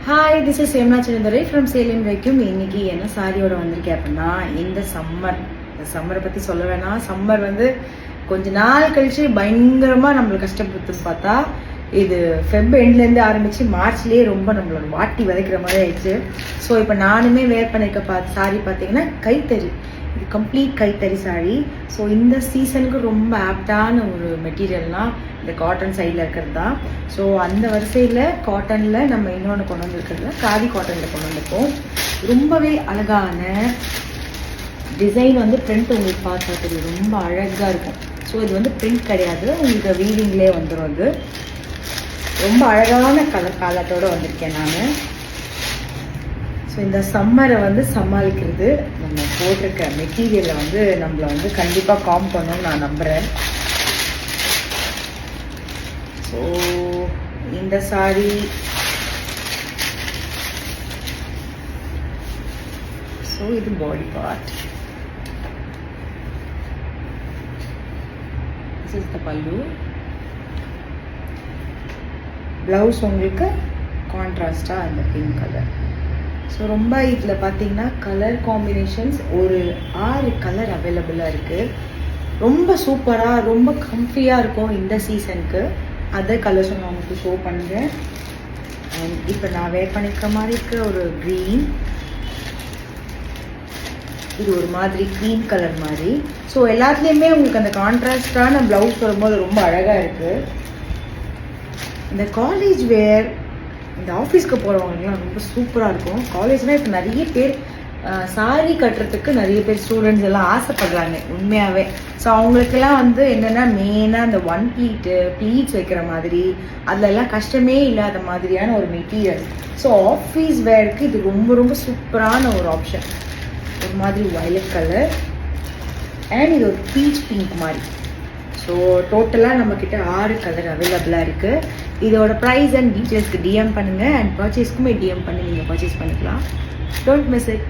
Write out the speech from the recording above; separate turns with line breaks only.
Hi, this is Hemna Chinnadurai from Salem வைக்கும். இன்னைக்கு என்ன சாரியோட வந்திருக்கேன் அப்படின்னா, இந்த சம்மரை பற்றி சொல்ல வேணாம். சம்மர் வந்து கொஞ்ச நாள் கழிச்சு பயங்கரமாக நம்மளுக்கு கஷ்டப்படுத்துன்னு பார்த்தா, இது ஃபெப் எண்ட்லேருந்து ஆரம்பித்து மார்ச்லேயே ரொம்ப நம்மளோட வாட்டி விதைக்கிற மாதிரி ஆயிடுச்சு. ஸோ இப்போ நானுமே வேர் பண்ணியிருக்க சாரி பார்த்தீங்கன்னா கைத்தறி, இது கம்ப்ளீட் கைத்தறி சாரி. ஸோ இந்த சீசனுக்கு ரொம்ப ஆப்டான ஒரு மெட்டீரியல்னால் இந்த காட்டன் சைடில் இருக்கிறது தான். ஸோ அந்த வரிசையில் காட்டனில் நம்ம இன்னொன்று கொண்டு வந்திருக்கிறதுல காதி காட்டனில் கொண்டு வந்திருக்கோம். ரொம்பவே அழகான டிசைன் வந்து பிரிண்ட் உங்களுக்கு பார்த்தா தெரியும், ரொம்ப அழகாக இருக்கும். ஸோ இது வந்து பிரிண்ட் கிடையாது, உங்களுக்கு வீவிங்லேயே வந்துடும். அது ரொம்ப அழகான கலர் காலத்தோடு வந்திருக்கேன் நான். ஸோ இந்த சம்மரை வந்து சமாளிக்கிறது நம்ம போட்டிருக்க மெட்டீரியலை வந்து நம்மளை வந்து கண்டிப்பாக காம் பண்ணணும்னு நான் நம்புகிறேன். ஸோ இந்த சாரி ஸோ இது body part, this is the பல்லு. ப்ளவுஸ் உங்களுக்கு கான்ட்ராஸ்டாக அந்த பிங்க் கலர். ஸோ ரொம்ப இதில் பார்த்தீங்கன்னா கலர் காம்பினேஷன்ஸ் ஒரு 6 கலர் அவைலபிளாக இருக்குது. ரொம்ப சூப்பராக ரொம்ப கம்ஃபியாக இருக்கும் இந்த சீசனுக்கு. அதர் கலர்ஸும் நான் உங்களுக்கு ஷோ பண்ணுறேன். அண்ட் இப்போ நான் வேர் பண்ணிக்கிற மாதிரி இருக்க ஒரு க்ரீன், இது ஒரு மாதிரி க்ரீன் கலர் மாதிரி. ஸோ எல்லாத்துலேயுமே உங்களுக்கு அந்த கான்ட்ராஸ்டான ப்ளவுஸ் வரும்போது ரொம்ப அழகாக இருக்குது. இந்த காலேஜ் வேர், இந்த ஆஃபீஸ்க்கு போகிறவங்களுக்குலாம் ரொம்ப சூப்பராக இருக்கும். காலேஜ்னால் இப்போ நிறைய பேர் சாரி கட்டுறதுக்கு நிறைய பேர் ஸ்டூடெண்ட்ஸ் எல்லாம் ஆசைப்படுறாங்க உண்மையாகவே. ஸோ அவங்களுக்கெல்லாம் வந்து என்னென்னா மெயினாக அந்த ஒன் ப்ளீட்ஸ் வைக்கிற மாதிரி அதிலெல்லாம் கஷ்டமே இல்லாத மாதிரியான ஒரு மெட்டீரியல். ஸோ ஆஃபீஸ் வேருக்கு இது ரொம்ப ரொம்ப சூப்பரான ஒரு ஆப்ஷன். ஒரு மாதிரி வயலட் கலர் அண்ட் இது ஒரு பீச் பிங்க் மாதிரி. ஸோ டோட்டலாக நம்மக்கிட்ட 6 கலர் அவைலபிளாக இருக்குது. இதோட ப்ரைஸ் அண்ட் டீட்டெயில்ஸ்க்கு டிஎம் பண்ணுங்கள். அண்ட் பர்ச்சேஸ்க்குமே டிஎம் பண்ணி நீங்கள் பர்ச்சேஸ் பண்ணிக்கலாம். Don't miss it.